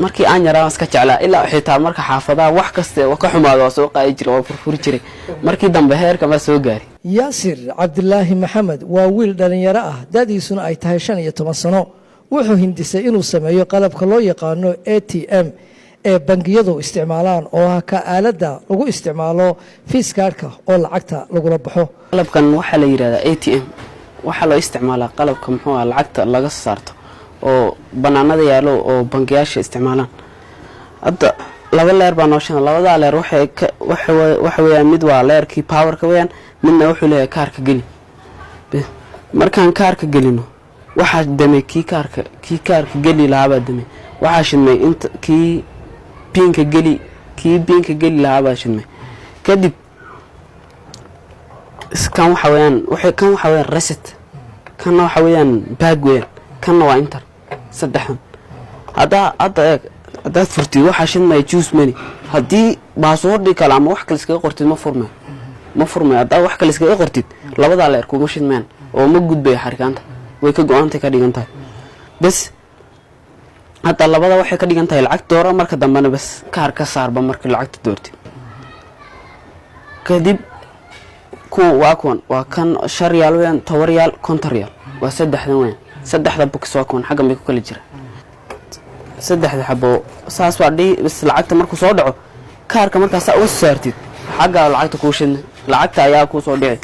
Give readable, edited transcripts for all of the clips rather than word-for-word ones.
markii aan yaraa iska jeclaa ilaa xitaa marka xaafadaha wax kasta oo ka xumaado oo soo qaadi jiray oo furfuri jiray markii dambe heerka ma soo gaari yaasir cabdilaahi maxamed waa wiil dhalinyaro ah da'diisuna ay tahay 15 sano wuxuu hindisay inuu sameeyo qalabka loo yaqaano ATM ee bangiyadu isticmaalaan oo ka aalada lagu isticmaalo fiiskaarka oo lacagta lagu baxo qalabkan waxa la yiraahdaa ATM waxa loo isticmaalaa qalabka muxuu ah lacagta laga saarto oo banaanada yaalo oo bangiyaasha isticmaalaan hadda laba leer baa noo shan labada leer waxa weeyaan mid waa leerkii powerka weeyaan midna wuxuu leeyahay kaarka geli markaan kaarka gelino waxa damay kii kaarka geli laaba damay waxa shimay inta kii pinka geli laaba shimay kadib iskan waxa weeyaan reset kan waxa weeyaan back weeyaan kan waa enter saddexan hada furti waxa shimay juice money hadii password kala ama wax kale iskaga qortid ma furmay hada wax kale iskaga qortid labada leer kuma shidmeen oo ma gudbay xarkaanta way ka go'aantay ka dhigantahay bas hada labada waxay ka dhigantahay lacag dooro marka dambana bas kaar ka saarba marka lacagta doortid kadib waa kan shariyal weyn tawariyal kontariyal waa saddexdan weyn saddexda box waa kan xaga may ku kala jira saddexda xabo saas waa bas lacagta markuu soo dhaco kaarka marka saa u saartid xaga lacagta ku shin lacagta ayaa ku soo dhicay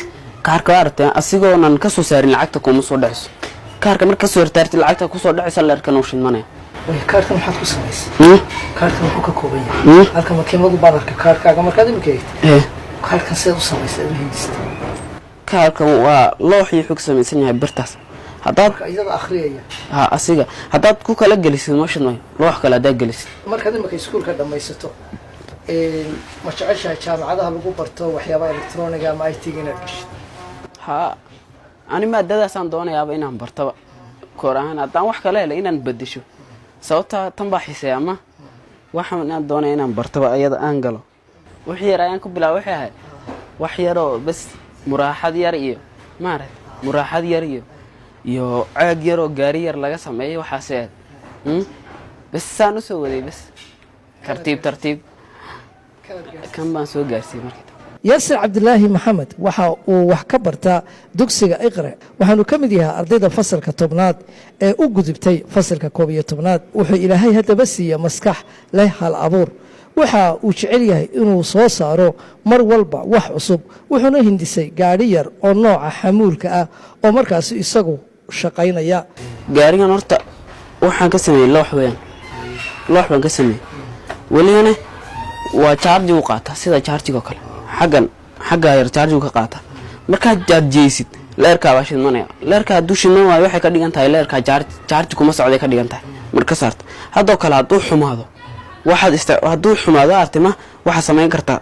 kaarka artay asigoo nan ka soo saarin lacagta kuma soo dhacayso kaarka marka soo tartid lacagta ku soo dhacaysa leerkan uu shinmanay kaarka maxaad ku samaysay kaarka wuxuu ka kooban yahay halka makiinadu badarka kaarkaaga markaad imkay kaarka sida u samaysay hindista kaarka waa looxii xog samaysan yahay birtaas hadaad iyada akhriyaya asiga hadaad ku kala galisid ma shinmay loox kala hadaad galisid markaad imkay iskuulka dhamaysato ma jeceshahay jaamacadaha lagu barto waxyaabaha elektrooniga ama IT-ga inaad gashid ani maadadaasaan doonayaaba inaan bartaba koor ahaan haddaan wax kale helay inaan bedesho sababta tan baa xiisay ama waxaan inaan doonay inaan bartaba ayada aan galo wixii yar ayaan ku bilaabay waxay ahayd wax yaroo bas muraaxad yar iyo muraaxad yar iyo caag yar oo gaari yar laga sameeyay waxaas bas saan u soo waday bas tartiib kan baan soo gaarsiiyay markii yaasir cabdilaahi maxamed waxa uu wax ka bartaa dugsiga iqra waxaanu ka mid yahay ardayda fasalka 10aad ee u gudubtay fasalka 11aad wuxuu ilaahay hadaba siiyay maskax leh hal abuur waxa uu jecel yahay inuu soo saaro mar walba wax cusub wuxuuna hindisay gaari yar oo nooca xamuulka ah oo markaas isagu shaqaynaya gaarigan horta waxaan ka sameeyay loox baan ka sameeyay waliyana waa charge uu qaata sida charge-ga kale xagga yar charge ka qaata marka jadjeysid leerka baa shidmanaya leerka dushiman waa waxay ka dhigan tahay leerka charge kuma socday ka dhigan tahay marka saarta hadoo kale haduu xumaado haduu xumaado artima waxa sameyn kartaa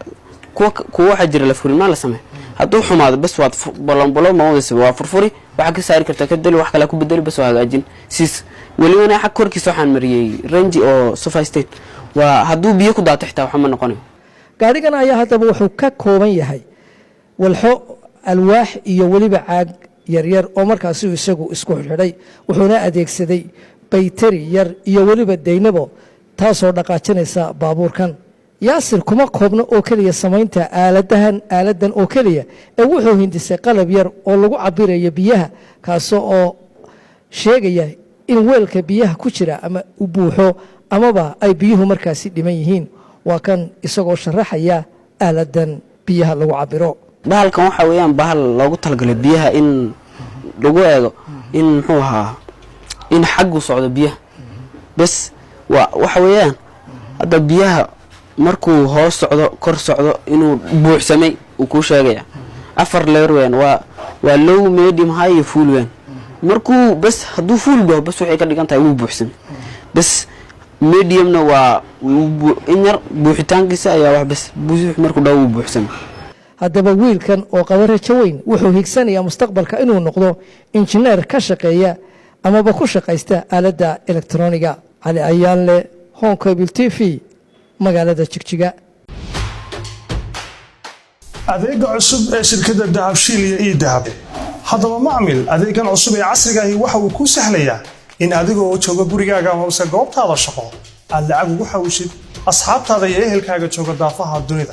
kuwa waxa jira la furimaan la sameey haduu xumaado bas waad balonbolo ma wada waa furfuri waxa ka saari kartaa ka dali wax kale ku bedeli bas waa hagaajin siis waliba xaq korkiisa waxaan mariyay range oo sophisticated waa haduu biyo ku daato xitaa waxa ma noqonayo gaarigan ayaa hadaba wuxuu ka kooban yahay walxo alwaax iyo waliba caag yaryar oo markaas isagu isku xidhay wuxuuna adeegsaday baytari yar iyo waliba deynabo taasoo dhaqaajinaysa baabuurkan yaasir kuma koobno oo kaliya samaynta aaladan oo kaliya ee wuxuu hindisay qalab yar oo lagu cabirayo biyaha kaasoo sheegaya in weelka biyaha ku jira ama u buuxo amaba ay biyuhu markaasi dhiman yihiin waa kan isagoo sharaxaya aaladan biyaha lagu cabiro bahalkan waxa weeyaan bahal loogu talgalay biyaha in lagu eego in muxuu ahaa in xaggu socdo biyaha bas waxa weeyaan hada biyaha markuu hoos socdo kor socdo inuu buuxsamay uu ku sheegaya afar leer weeyaan waa low medium high full weeyaan markuu bas haduu full dhaho bas waxay ka dhigan tahay uu buuxsamay bas mediumna waa inyar buuxitaankiisa ayaa wax bas buux markuu dhaw buuxsan hadaba wiilkan oo qaba rajo weyn wuxuu higsanayaa mustaqbalka inuu noqdo injineer ka shaqeeya amaba ku shaqaysta aalada elektrooniga cali ayaanle Home Cable TV magaalada Jigjiga adeega cusub ee shirkadda Dahabshiil iyo Dahab hadaba macmil adeegan cusub ee casriga ah waxa uu ku sahlayaa in adigoo jooga gurigaaga hoose goobtaada shaqo aad lacag ugu xawishid asxaabtaada iyo ehelkaaga jooga daafaha dunida.